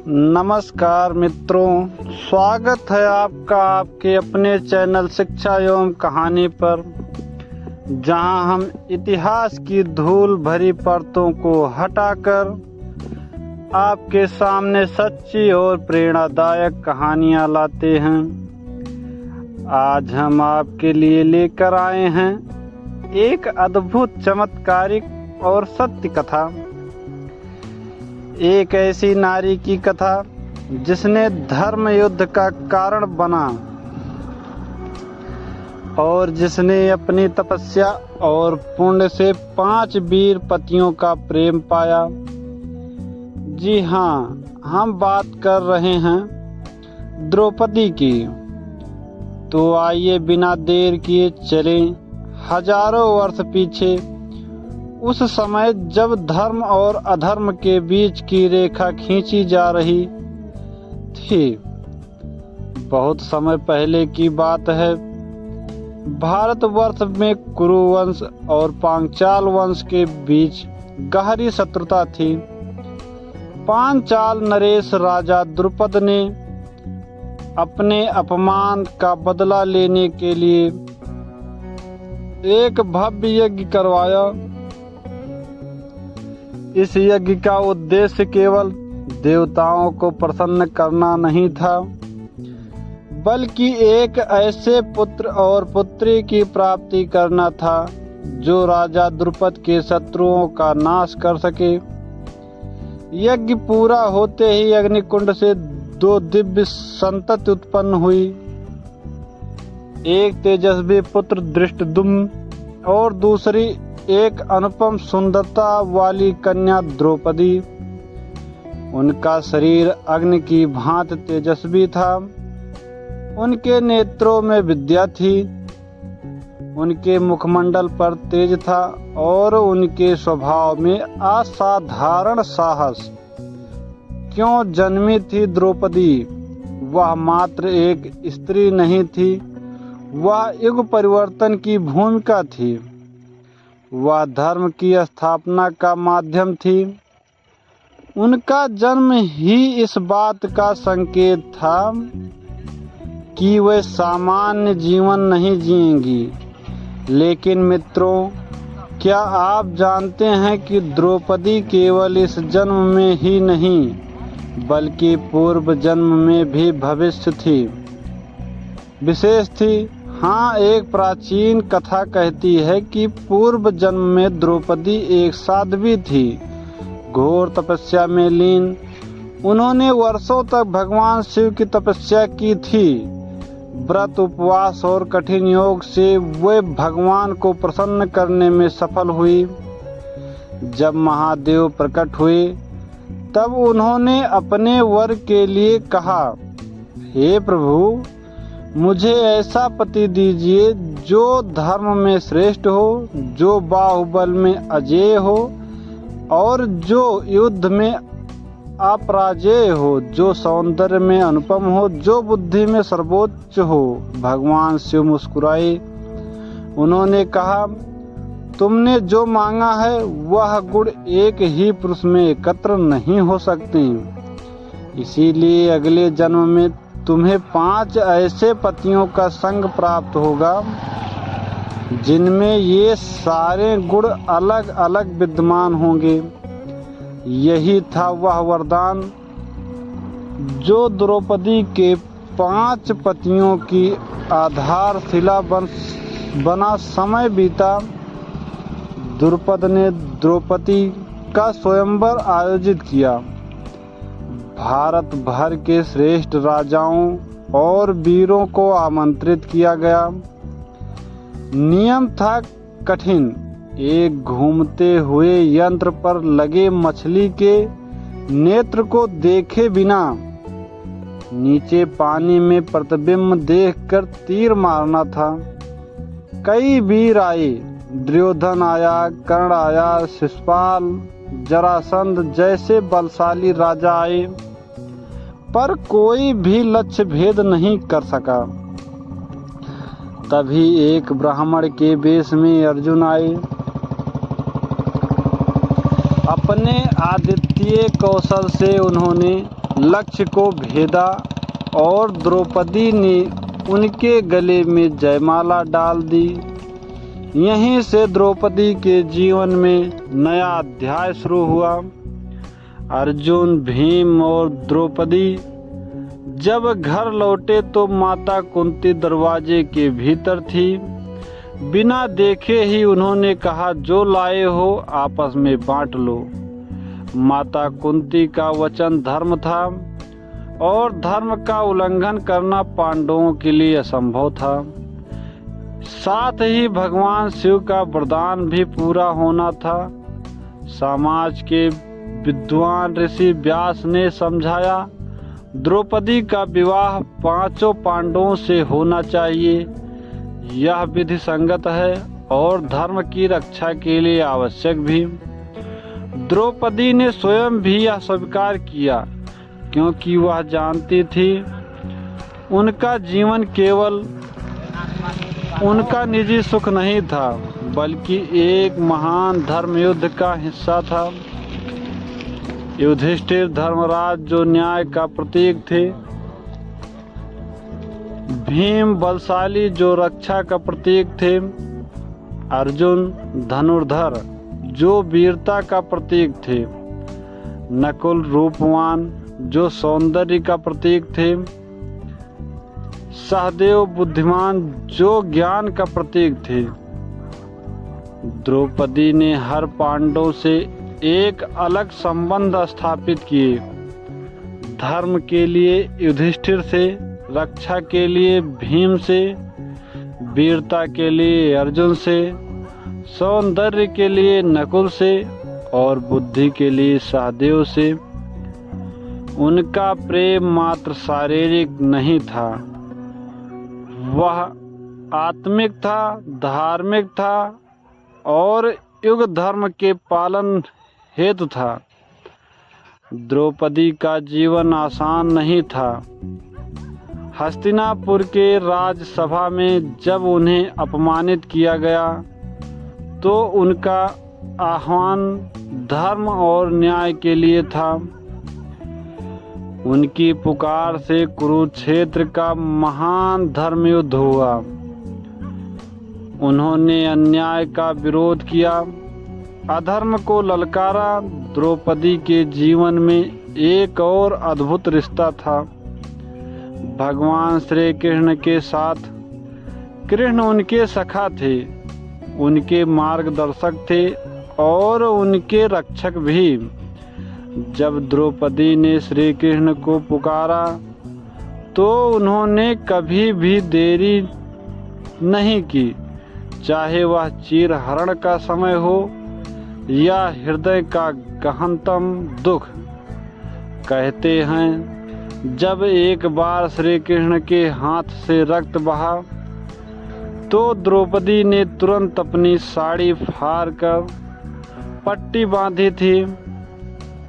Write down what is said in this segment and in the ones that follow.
नमस्कार मित्रों, स्वागत है आपका आपके अपने चैनल शिक्षा एवं कहानी पर, जहां हम इतिहास की धूल भरी परतों को हटाकर आपके सामने सच्ची और प्रेरणादायक कहानियां लाते हैं। आज हम आपके लिए लेकर आए हैं एक अद्भुत, चमत्कारिक और सत्य कथा। एक ऐसी नारी की कथा जिसने धर्म युद्ध का कारण बना और जिसने अपनी तपस्या और पुण्य से 5 वीर पतियों का प्रेम पाया। जी हाँ, हम बात कर रहे हैं द्रौपदी की। तो आइए बिना देर किए चलें हजारों वर्ष पीछे, उस समय जब धर्म और अधर्म के बीच की रेखा खींची जा रही थी। बहुत समय पहले की बात है। भारतवर्ष में कुरु वंश और पांचाल वंश के बीच गहरी शत्रुता थी। पांचाल नरेश राजा द्रुपद ने अपने अपमान का बदला लेने के लिए एक भव्य यज्ञ करवाया। इस यज्ञ का उद्देश्य केवल देवताओं को प्रसन्न करना नहीं था, बल्कि एक ऐसे पुत्र और पुत्री की प्राप्ति करना था जो राजा द्रुपद के शत्रुओं का नाश कर सके। यज्ञ पूरा होते ही अग्निकुंड से 2 दिव्य संतति उत्पन्न हुई। एक तेजस्वी पुत्र धृष्टद्युम्न और दूसरी एक अनुपम सुंदरता वाली कन्या द्रौपदी। उनका शरीर अग्नि की भांति तेजस्वी था। उनके नेत्रों में विद्या थी, उनके मुखमंडल पर तेज था और उनके स्वभाव में असाधारण साहस। क्यों जन्मी थी द्रौपदी? वह मात्र एक स्त्री नहीं थी, वह युग परिवर्तन की भूमिका थी। वह धर्म की स्थापना का माध्यम थी। उनका जन्म ही इस बात का संकेत था कि वे सामान्य जीवन नहीं जिएंगी। लेकिन मित्रों, क्या आप जानते हैं कि द्रौपदी केवल इस जन्म में ही नहीं, बल्कि पूर्व जन्म में भी भविष्य थी, विशेष थी। हाँ, एक प्राचीन कथा कहती है कि पूर्व जन्म में द्रौपदी एक साध्वी थी, घोर तपस्या में लीन। उन्होंने वर्षों तक भगवान शिव की तपस्या की थी। व्रत, उपवास और कठिन योग से वे भगवान को प्रसन्न करने में सफल हुई। जब महादेव प्रकट हुए तब उन्होंने अपने वर के लिए कहा, हे प्रभु, मुझे ऐसा पति दीजिए जो धर्म में श्रेष्ठ हो, जो बाहुबल में अजेय हो और जो युद्ध में अपराजेय हो, जो सौंदर्य में अनुपम हो, जो बुद्धि में सर्वोच्च हो। भगवान शिव मुस्कुराए। उन्होंने कहा, तुमने जो मांगा है वह गुण एक ही पुरुष में एकत्र नहीं हो सकते। इसीलिए अगले जन्म में तुम्हें 5 ऐसे पतियों का संग प्राप्त होगा जिनमें ये सारे गुण अलग अलग विद्यमान होंगे। यही था वह वरदान जो द्रौपदी के 5 पतियों की आधारशिला बना। समय बीता। द्रुपद ने द्रौपदी का स्वयंवर आयोजित किया। भारत भर के श्रेष्ठ राजाओं और वीरों को आमंत्रित किया गया। नियम था कठिन। एक घूमते हुए यंत्र पर लगे मछली के नेत्र को देखे बिना नीचे पानी में प्रतिबिंब देखकर तीर मारना था। कई वीर आए, दुर्योधन आया, कर्ण आया, शिशुपाल, जरासंध जैसे बलशाली राजा आए, पर कोई भी लक्ष्य भेद नहीं कर सका। तभी एक ब्राह्मण के वेश में अर्जुन आए। अपने आदित्य कौशल से उन्होंने लक्ष्य को भेदा और द्रौपदी ने उनके गले में जयमाला डाल दी। यहीं से द्रौपदी के जीवन में नया अध्याय शुरू हुआ। अर्जुन, भीम और द्रौपदी जब घर लौटे तो माता कुंती दरवाजे के भीतर थी। बिना देखे ही उन्होंने कहा, जो लाए हो आपस में बांट लो। माता कुंती का वचन धर्म था और धर्म का उल्लंघन करना पांडवों के लिए असंभव था। साथ ही भगवान शिव का वरदान भी पूरा होना था। समाज के विद्वान ऋषि व्यास ने समझाया, द्रौपदी का विवाह 5 पांडवों से होना चाहिए। यह विधि संगत है और धर्म की रक्षा के लिए आवश्यक भी। द्रौपदी ने स्वयं भी यह स्वीकार किया, क्योंकि वह जानती थी उनका जीवन केवल उनका निजी सुख नहीं था, बल्कि एक महान धर्म युद्ध का हिस्सा था। युधिष्ठिर धर्मराज जो न्याय का प्रतीक थे, भीम बलशाली जो रक्षा का प्रतीक थे, अर्जुन धनुर्धर जो वीरता का प्रतीक थे, नकुल रूपवान जो सौंदर्य का प्रतीक थे, सहदेव बुद्धिमान जो ज्ञान का प्रतीक थे। द्रौपदी ने हर पांडव से एक अलग संबंध स्थापित किए। धर्म के लिए युधिष्ठिर से, रक्षा के लिए भीम से, वीरता के लिए अर्जुन से, सौंदर्य के लिए नकुल से और बुद्धि के लिए सहदेव से। उनका प्रेम मात्र शारीरिक नहीं था, वह आत्मिक था, धार्मिक था और युग धर्म के पालन हेतु था। द्रौपदी का जीवन आसान नहीं था। हस्तिनापुर के राजसभा में जब उन्हें अपमानित किया गया तो उनका आह्वान धर्म और न्याय के लिए था। उनकी पुकार से कुरुक्षेत्र का महान धर्म युद्ध हुआ। उन्होंने अन्याय का विरोध किया, अधर्म को ललकारा। द्रौपदी के जीवन में एक और अद्भुत रिश्ता था, भगवान श्री कृष्ण के साथ। कृष्ण उनके सखा थे, उनके मार्गदर्शक थे और उनके रक्षक भी। जब द्रौपदी ने श्री कृष्ण को पुकारा तो उन्होंने कभी भी देरी नहीं की, चाहे वह चीरहरण का समय हो या हृदय का गहनतम दुख। कहते हैं, जब एक बार श्री कृष्ण के हाथ से रक्त बहा तो द्रौपदी ने तुरंत अपनी साड़ी फाड़कर पट्टी बांधी थी।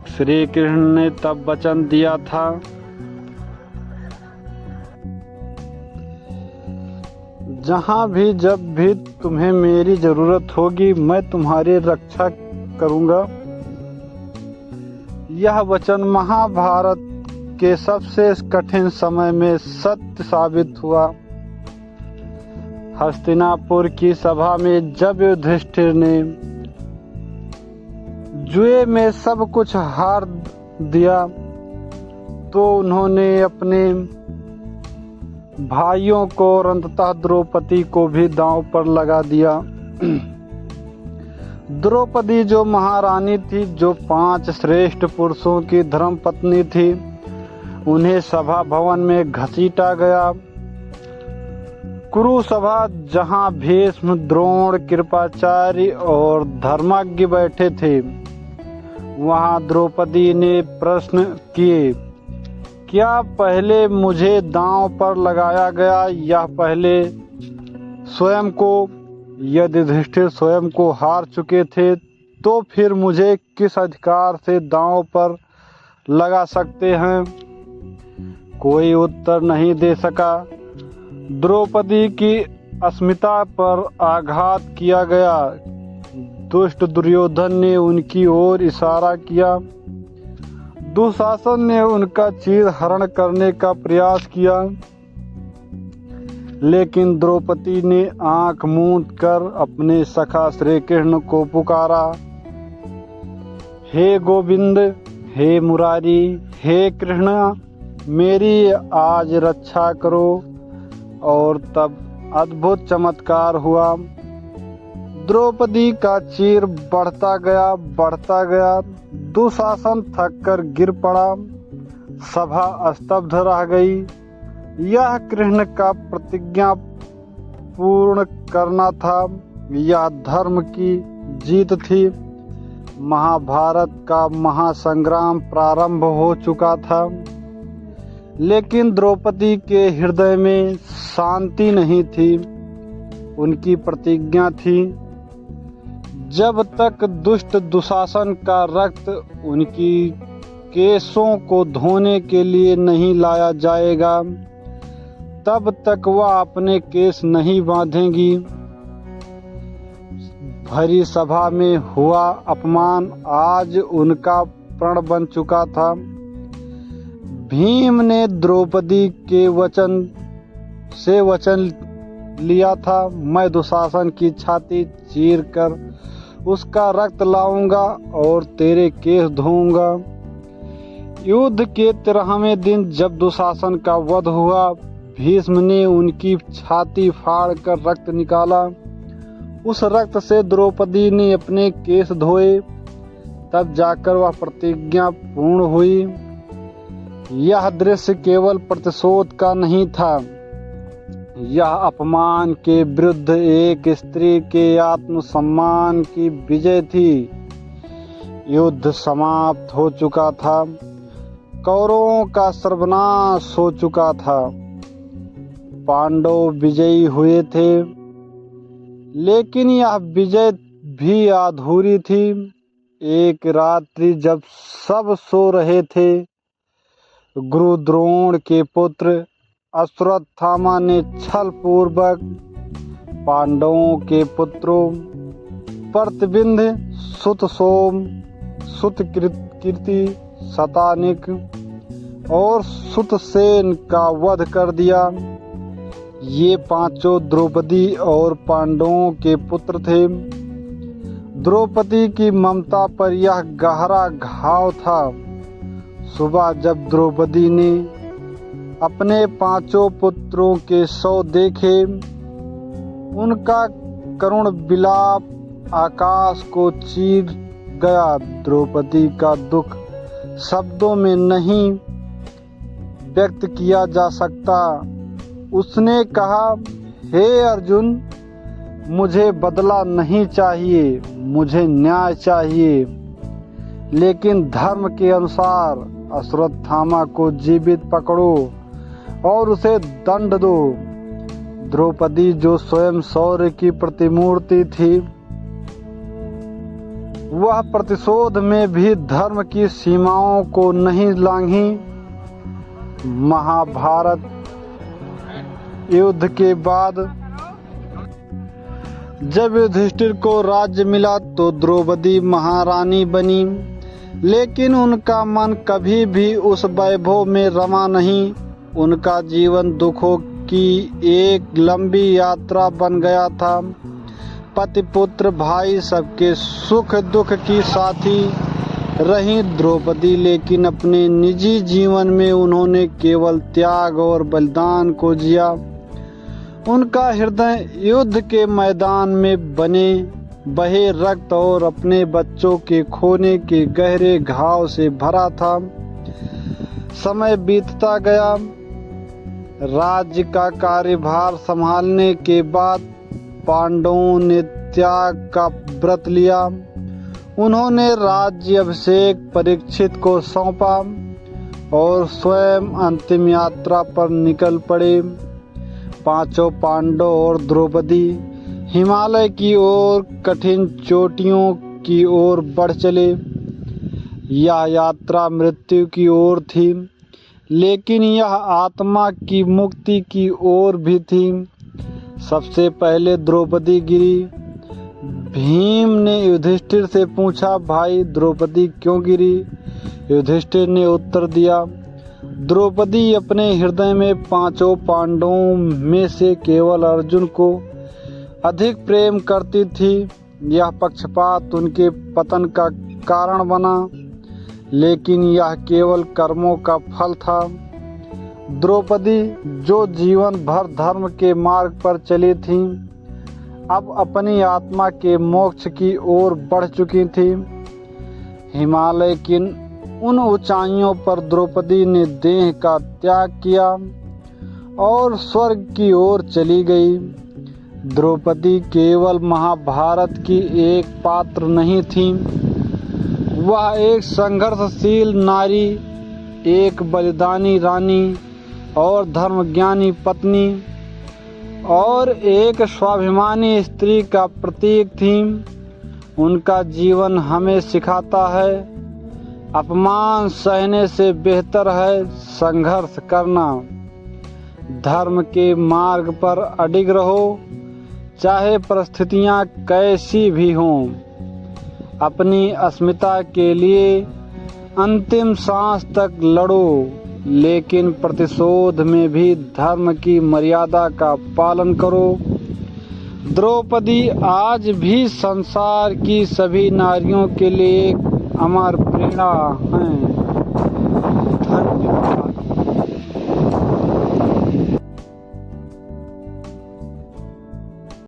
श्री कृष्ण ने तब वचन दिया था, जहाँ भी जब भी तुम्हें मेरी जरूरत होगी मैं तुम्हारी रक्षा करूँगा। यह वचन महाभारत के सबसे कठिन समय में सत्य साबित हुआ। हस्तिनापुर की सभा में जब युधिष्ठिर ने जुए में सब कुछ हार दिया तो उन्होंने अपने भाइयों को और अंततः द्रौपदी को भी दांव पर लगा दिया। द्रौपदी जो महारानी थी, जो 5 श्रेष्ठ पुरुषों की धर्मपत्नी थी, उन्हें सभा भवन में घसीटा गया। कुरुसभा, जहां भीष्म, द्रोण, कृपाचार्य और धर्मज्ञ बैठे थे, वहां द्रौपदी ने प्रश्न किए, क्या पहले मुझे दांव पर लगाया गया या पहले स्वयं को? यदि युधिष्ठिर स्वयं को हार चुके थे तो फिर मुझे किस अधिकार से दांव पर लगा सकते हैं? कोई उत्तर नहीं दे सका। द्रौपदी की अस्मिता पर आघात किया गया। दुष्ट दुर्योधन ने उनकी ओर इशारा किया। दुशासन ने उनका चीर हरण करने का प्रयास किया, लेकिन द्रौपदी ने आंख मूंद कर अपने सखा श्री कृष्ण को पुकारा, हे गोविंद, हे मुरारी, हे कृष्ण, मेरी आज रक्षा करो। और तब अद्भुत चमत्कार हुआ। द्रौपदी का चीर बढ़ता गया। दुशासन थक कर गिर पड़ा। सभा स्तब्ध रह गई। यह कृष्ण का प्रतिज्ञा पूर्ण करना था। यह धर्म की जीत थी। महाभारत का महासंग्राम प्रारंभ हो चुका था, लेकिन द्रौपदी के हृदय में शांति नहीं थी। उनकी प्रतिज्ञा थी, जब तक दुष्ट दुशासन का रक्त उनकी केसों को धोने के लिए नहीं लाया जाएगा, तब तक वह अपने केस नहीं बांधेंगी। भरी सभा में हुआ अपमान आज उनका प्रण बन चुका था। भीम ने द्रौपदी के वचन लिया था, मैं दुशासन की छाती चीर कर उसका रक्त लाऊंगा और तेरे केस धोऊंगा। युद्ध के 13वें दिन जब दुशासन का वध हुआ, भीष्म ने उनकी छाती फाड़ कर रक्त निकाला। उस रक्त से द्रौपदी ने अपने केस धोए, तब जाकर वह प्रतिज्ञा पूर्ण हुई। यह दृश्य केवल प्रतिशोध का नहीं था, यह अपमान के विरुद्ध एक स्त्री के आत्मसम्मान की विजय थी। युद्ध समाप्त हो चुका था। कौरवों का सर्वनाश हो चुका था। पांडव विजयी हुए थे, लेकिन यह विजय भी अधूरी थी। एक रात्रि जब सब सो रहे थे, गुरु द्रोण के पुत्र अश्वत्थामा ने छल पूर्वक पांडवों के पुत्रों प्रतिबिंध, सुत सोम, सुत कीर्ति, शतानिक और सुत सेन का वध कर दिया। ये पांचों द्रौपदी और पांडवों के पुत्र थे। द्रौपदी की ममता पर यह गहरा घाव था। सुबह जब द्रौपदी ने अपने पांचों पुत्रों के शव देखे, उनका करुण विलाप आकाश को चीर गया। द्रौपदी का दुख शब्दों में नहीं व्यक्त किया जा सकता। उसने कहा, हे अर्जुन, मुझे बदला नहीं चाहिए, मुझे न्याय चाहिए, लेकिन धर्म के अनुसार अश्वत्थामा को जीवित पकड़ो और उसे दंड दो। द्रौपदी जो स्वयं शौर्य की प्रतिमूर्ति थी, वह प्रतिशोध में भी धर्म की सीमाओं को नहीं लांघी। महाभारत युद्ध के बाद जब युधिष्ठिर को राज्य मिला तो द्रौपदी महारानी बनी, लेकिन उनका मन कभी भी उस वैभव में रमा नहीं। उनका जीवन दुखों की एक लंबी यात्रा बन गया था। पति पुत्र भाई सबके सुख दुख की साथी रही द्रौपदी, लेकिन अपने निजी जीवन में उन्होंने केवल त्याग और बलिदान को जिया। उनका हृदय युद्ध के मैदान में बहे रक्त और अपने बच्चों के खोने के गहरे घाव से भरा था। समय बीतता गया। राज्य का कार्यभार संभालने के बाद पांडवों ने त्याग का व्रत लिया। उन्होंने राज्य अभिषेक परीक्षित को सौंपा और स्वयं अंतिम यात्रा पर निकल पड़े। पांचों पांडव और द्रौपदी हिमालय की ओर कठिन चोटियों की ओर बढ़ चले। यह यात्रा मृत्यु की ओर थी, लेकिन यह आत्मा की मुक्ति की ओर भी थी। सबसे पहले द्रौपदी गिरी। भीम ने युधिष्ठिर से पूछा, भाई द्रौपदी क्यों गिरी? युधिष्ठिर ने उत्तर दिया, द्रौपदी अपने हृदय में पांचों पांडवों में से केवल अर्जुन को अधिक प्रेम करती थी। यह पक्षपात उनके पतन का कारण बना, लेकिन यह केवल कर्मों का फल था। द्रौपदी जो जीवन भर धर्म के मार्ग पर चली थीं, अब अपनी आत्मा के मोक्ष की ओर बढ़ चुकी थी। हिमालय की उन ऊंचाइयों पर द्रौपदी ने देह का त्याग किया और स्वर्ग की ओर चली गई। द्रौपदी केवल महाभारत की एक पात्र नहीं थी, वह एक संघर्षशील नारी, एक बलिदानी रानी और धर्मज्ञानी पत्नी और एक स्वाभिमानी स्त्री का प्रतीक थी। उनका जीवन हमें सिखाता है, अपमान सहने से बेहतर है संघर्ष करना। धर्म के मार्ग पर अडिग रहो, चाहे परिस्थितियां कैसी भी हों। अपनी अस्मिता के लिए अंतिम सांस तक लड़ो, लेकिन प्रतिशोध में भी धर्म की मर्यादा का पालन करो। द्रौपदी आज भी संसार की सभी नारियों के लिए एक अमर प्रेरणा हैं। धन्यवाद।